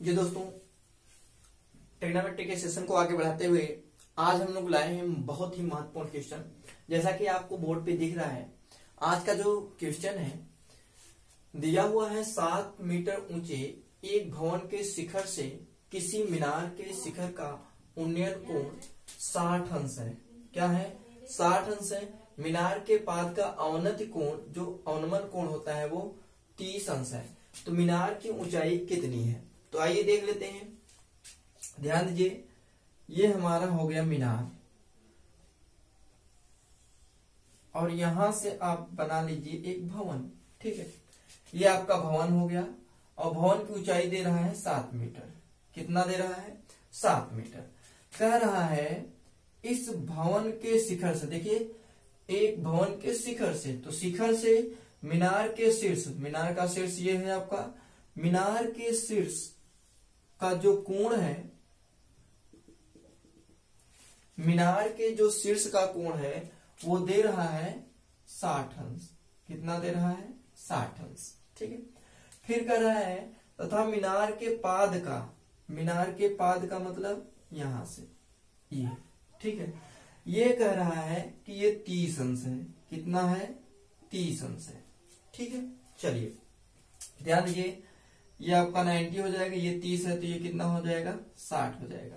जी दोस्तों, ट्रिग्नोमेट्री के सेशन को आगे बढ़ाते हुए आज हम लोग लाए हैं बहुत ही महत्वपूर्ण क्वेश्चन। जैसा कि आपको बोर्ड पे दिख रहा है, आज का जो क्वेश्चन है दिया हुआ है 7 मीटर ऊंचे एक भवन के शिखर से किसी मीनार के शिखर का उन्नयन कोण 60 अंश है। क्या है? 60 अंश है। मीनार के पाद का अवनति कोण, जो अवनमन कोण होता है, वो 30 अंश है। तो मीनार की ऊंचाई कितनी है? तो आइए देख लेते हैं। ध्यान दीजिए, ये हमारा हो गया मीनार और यहां से आप बना लीजिए एक भवन। ठीक है, ये आपका भवन हो गया और भवन की ऊंचाई दे रहा है 7 मीटर। कितना दे रहा है? 7 मीटर। कह रहा है इस भवन के शिखर से, देखिए एक भवन के शिखर से, तो शिखर से मीनार के शीर्ष, मीनार का शीर्ष ये है आपका, मीनार के शीर्ष का जो कोण है, मीनार के जो शीर्ष का कोण है वो दे रहा है 60 अंश। कितना दे रहा है? 60 अंश। ठीक है, फिर कह रहा है तथा मीनार के पाद का, मीनार के पाद का मतलब यहां से ये, ठीक है, ये कह रहा है कि ये 30 अंश है। कितना है? 30 अंश है। ठीक है, चलिए ध्यान दीजिए, ये आपका 90 हो जाएगा, ये 30 है तो ये कितना हो जाएगा? 60 हो जाएगा।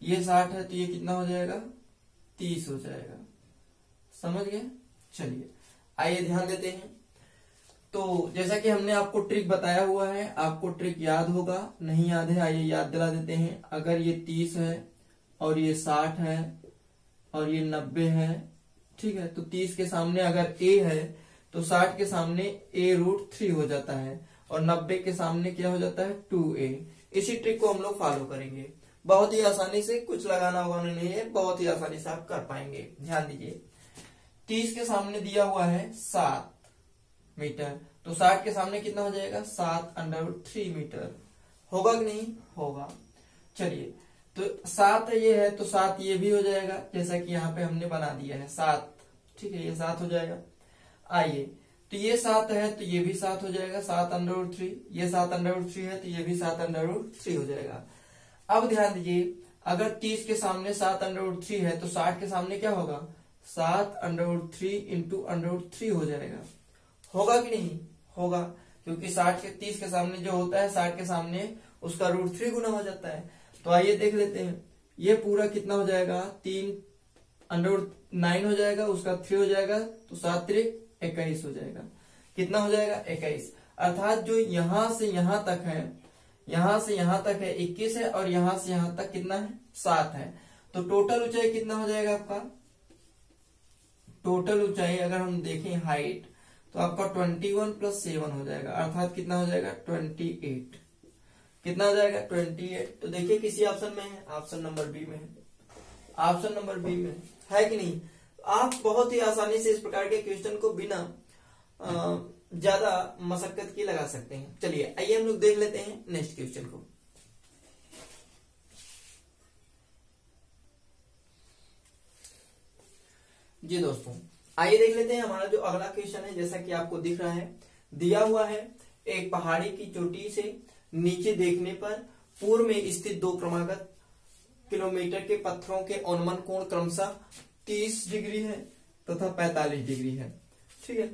ये 60 है तो ये कितना हो जाएगा? 30 हो जाएगा। समझ गए? चलिए आइए ध्यान देते हैं। तो जैसा कि हमने आपको ट्रिक बताया हुआ है, आपको ट्रिक याद होगा, नहीं याद है आइए याद दिला देते हैं। अगर ये 30 है और ये 60 है और ये 90 है, ठीक है, तो 30 के सामने अगर a है तो 60 के सामने a√3 हो जाता है और 90 के सामने क्या हो जाता है? 2a। इसी ट्रिक को हम लोग फॉलो करेंगे। बहुत ही आसानी से, कुछ लगाना होगा नहीं है, बहुत ही आसानी से आप कर पाएंगे। ध्यान दीजिए, 30 के सामने दिया हुआ है 7 मीटर, तो 60 के सामने कितना हो जाएगा? 7√3 मीटर। होगा कि नहीं? होगा। चलिए, तो 7 ये है तो 7 ये भी हो जाएगा, जैसा कि यहाँ पे हमने बना दिया है 7। ठीक है, ये 7 हो जाएगा। आइए, तो ये 7 है तो ये भी 7 हो जाएगा, 7√3। ये 7√3 है तो ये भी 7√3 हो जाएगा। अब ध्यान दीजिए, अगर 30 के सामने 7√3 है तो 60 के सामने क्या होगा? 7√3 इंटू √3 हो जाएगा। होगा कि नहीं? होगा, क्योंकि 30 के सामने जो होता है 60 के सामने उसका √3 गुना हो जाता है। तो आइए देख लेते हैं, ये पूरा कितना हो जाएगा? 3√9 हो जाएगा, उसका 3 हो जाएगा, तो 7 3 21 हो जाएगा। कितना हो जाएगा? 21। अर्थात जो यहां से यहां तक है, यहां से यहां तक है 21 है और यहां से यहां तक कितना है? 7 है। तो टोटल ऊंचाई कितना हो जाएगा आपका? टोटल ऊंचाई अगर हम देखें हाइट, तो आपका 21 + 7 हो जाएगा, अर्थात कितना हो जाएगा? 28। कितना हो जाएगा? 28। तो देखिए किसी ऑप्शन में है, ऑप्शन नंबर बी में है, ऑप्शन नंबर बी में है कि नहीं? आप बहुत ही आसानी से इस प्रकार के क्वेश्चन को बिना ज्यादा मशक्कत की लगा सकते हैं। चलिए आइए हम लोग देख लेते हैं नेक्स्ट क्वेश्चन को। जी दोस्तों, आइए देख लेते हैं हमारा जो अगला क्वेश्चन है। जैसा कि आपको दिख रहा है, दिया हुआ है एक पहाड़ी की चोटी से नीचे देखने पर पूर्व में स्थित 2 क्रमागत किलोमीटर के पत्थरों के अवनमन कोण क्रमशः 30 डिग्री है तथा 45 डिग्री है। ठीक है,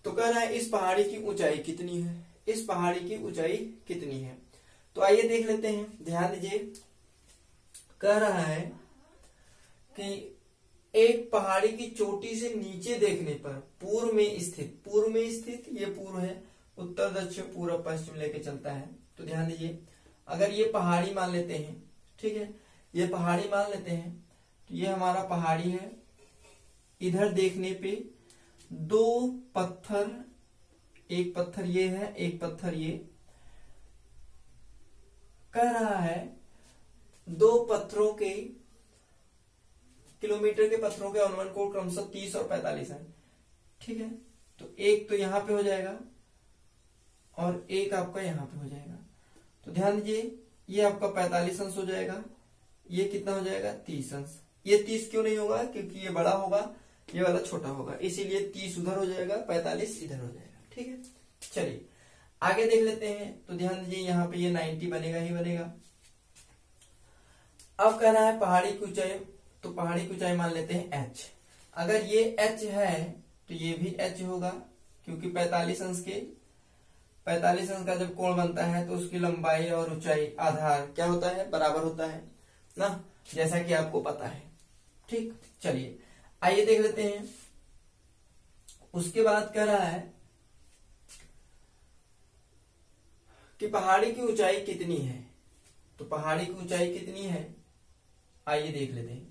तो कह रहा है इस पहाड़ी की ऊंचाई कितनी है? इस पहाड़ी की ऊंचाई कितनी है? तो आइए देख लेते हैं। ध्यान दीजिए, कह रहा है कि एक पहाड़ी की चोटी से नीचे देखने पर पूर्व में स्थित, पूर्व में स्थित, ये पूर्व है, उत्तर दक्षिण पूर्व पश्चिम लेके चलता है। तो ध्यान दीजिए, अगर ये पहाड़ी मान लेते हैं, ठीक है, ये पहाड़ी मान लेते हैं, तो ये हमारा पहाड़ी है। इधर देखने पे 2 पत्थर, एक पत्थर ये है, एक पत्थर ये, कह रहा है 2 पत्थरों के, किलोमीटर के पत्थरों के अवनमन कोण क्रमशः 30 और 45 है। ठीक है, तो एक तो यहां पे हो जाएगा और एक आपका यहां पे हो जाएगा। तो ध्यान दीजिए, ये आपका 45 अंश हो जाएगा, ये कितना हो जाएगा? 30 अंश। ये 30 क्यों नहीं होगा? क्योंकि ये बड़ा होगा, ये वाला छोटा होगा, इसीलिए 30 उधर हो जाएगा, 45 इधर हो जाएगा। ठीक है, चलिए आगे देख लेते हैं, तो ध्यान दीजिए यहाँ पे ये 90 बनेगा ही बनेगा। अब कहना है पहाड़ी की ऊंचाई, तो पहाड़ी की ऊंचाई मान लेते हैं h। अगर ये h है तो ये भी h होगा, क्योंकि 45 अंश का जब कोण बनता है तो उसकी लंबाई और ऊंचाई आधार क्या होता है, बराबर होता है ना, जैसा कि आपको पता है। ठीक, चलिए आइए देख लेते हैं। उसके बाद कह रहा है कि पहाड़ी की ऊंचाई कितनी है, तो पहाड़ी की ऊंचाई कितनी है आइए देख लेते हैं।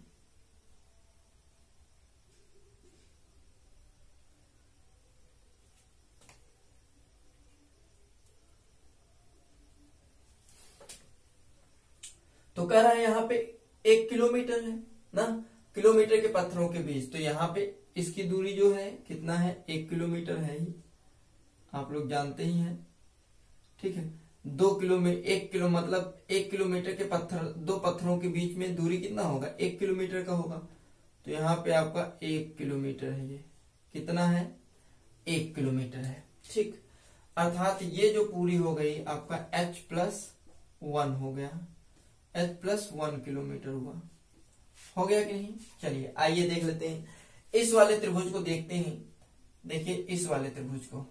तो कह रहा है यहाँ पे 1 किलोमीटर है ना, किलोमीटर के पत्थरों के बीच, तो यहाँ पे इसकी दूरी जो है कितना है, 1 किलोमीटर है ही, आप लोग जानते ही हैं। ठीक है, 2 किलोमीटर 1 किलो मतलब 1 किलोमीटर के दो पत्थरों के बीच में दूरी कितना होगा, 1 किलोमीटर का होगा। तो यहाँ पे आपका 1 किलोमीटर है, ये कितना है, 1 किलोमीटर है। ठीक, अर्थात ये जो पूरी हो गई आपका h+1 हो गया, h+1 किलोमीटर हुआ, हो गया कि नहीं। चलिए आइए देख लेते हैं, इस वाले त्रिभुज को देखते हैं। देखिए इस वाले त्रिभुज को,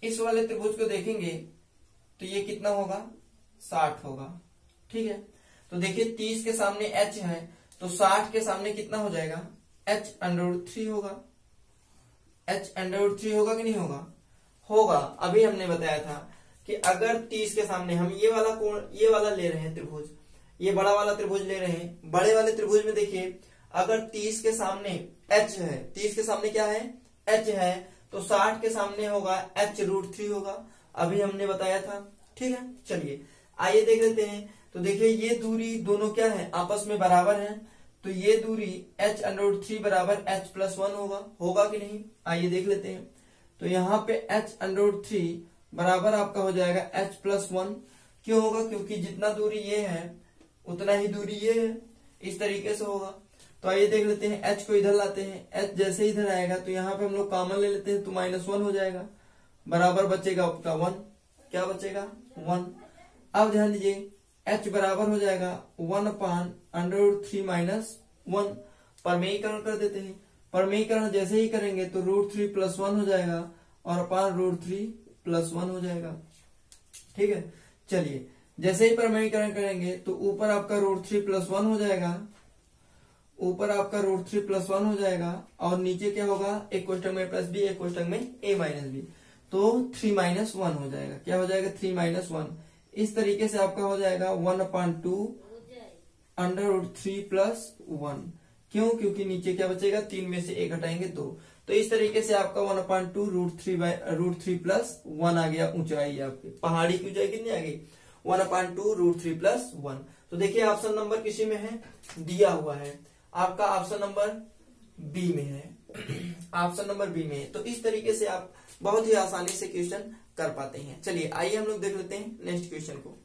इस वाले त्रिभुज को देखेंगे तो ये कितना होगा, 60 होगा। ठीक है, तो देखिए 30 के सामने h है, तो 60 के सामने कितना हो जाएगा, h√3 होगा। h√3 होगा कि नहीं होगा, होगा। अभी हमने बताया था कि अगर 30 के सामने हम ये वाला कोण, ये वाला ले रहे हैं त्रिभुज, ये बड़ा वाला त्रिभुज ले रहे हैं, बड़े वाले त्रिभुज में देखिए अगर 30 के सामने h है, 30 के सामने क्या है, h है, तो 60 के सामने होगा h√3 होगा, अभी हमने बताया था। ठीक है, चलिए आइए देख लेते हैं। तो देखिए ये दूरी दोनों क्या है, आपस में बराबर है, तो ये दूरी h√3 बराबर h+1 होगा कि नहीं, आइए देख लेते हैं। तो यहाँ पे h√3 बराबर आपका हो जाएगा h+1। क्यों होगा, क्योंकि जितना दूरी ये है उतना ही दूरी ये है, इस तरीके से होगा। तो आइए देख लेते हैं, h को इधर लाते हैं, h जैसे इधर आएगा तो यहाँ पे हम लोग कॉमन ले लेते हैं, तो -1 हो जाएगा, बराबर बचेगा आपका 1, क्या बचेगा 1। अब ध्यान दीजिए h बराबर हो जाएगा 1/√3 - 1, परमेयीकरण कर देते हैं। परमेयीकरण जैसे ही करेंगे तो √3+1 हो जाएगा और √3+1 हो जाएगा। ठीक है, चलिए जैसे ही परमेयीकरण करेंगे तो ऊपर आपका √3+1 हो जाएगा, ऊपर आपका √3+1 हो जाएगा, और नीचे क्या होगा, एक कोष्टक में +b, एक कोष्टक में a-b, तो 3 - 1 हो जाएगा। क्या हो जाएगा, 3 - 1। इस तरीके से आपका हो जाएगा 1/2√3+1। क्यों, क्योंकि नीचे क्या बचेगा, 3 में से 1 हटाएंगे 2, तो इस तरीके से आपका 1/2√3+1 आ गया ऊंचाई। आपकी पहाड़ी की ऊंचाई कितनी आ गई, 1/2√3+1। तो देखिए ऑप्शन नंबर किसी में है, दिया हुआ है, आपका ऑप्शन नंबर बी में है, ऑप्शन नंबर बी में है। तो इस तरीके से आप बहुत ही आसानी से क्वेश्चन कर पाते हैं। चलिए आइए हम लोग देख लेते हैं नेक्स्ट क्वेश्चन को।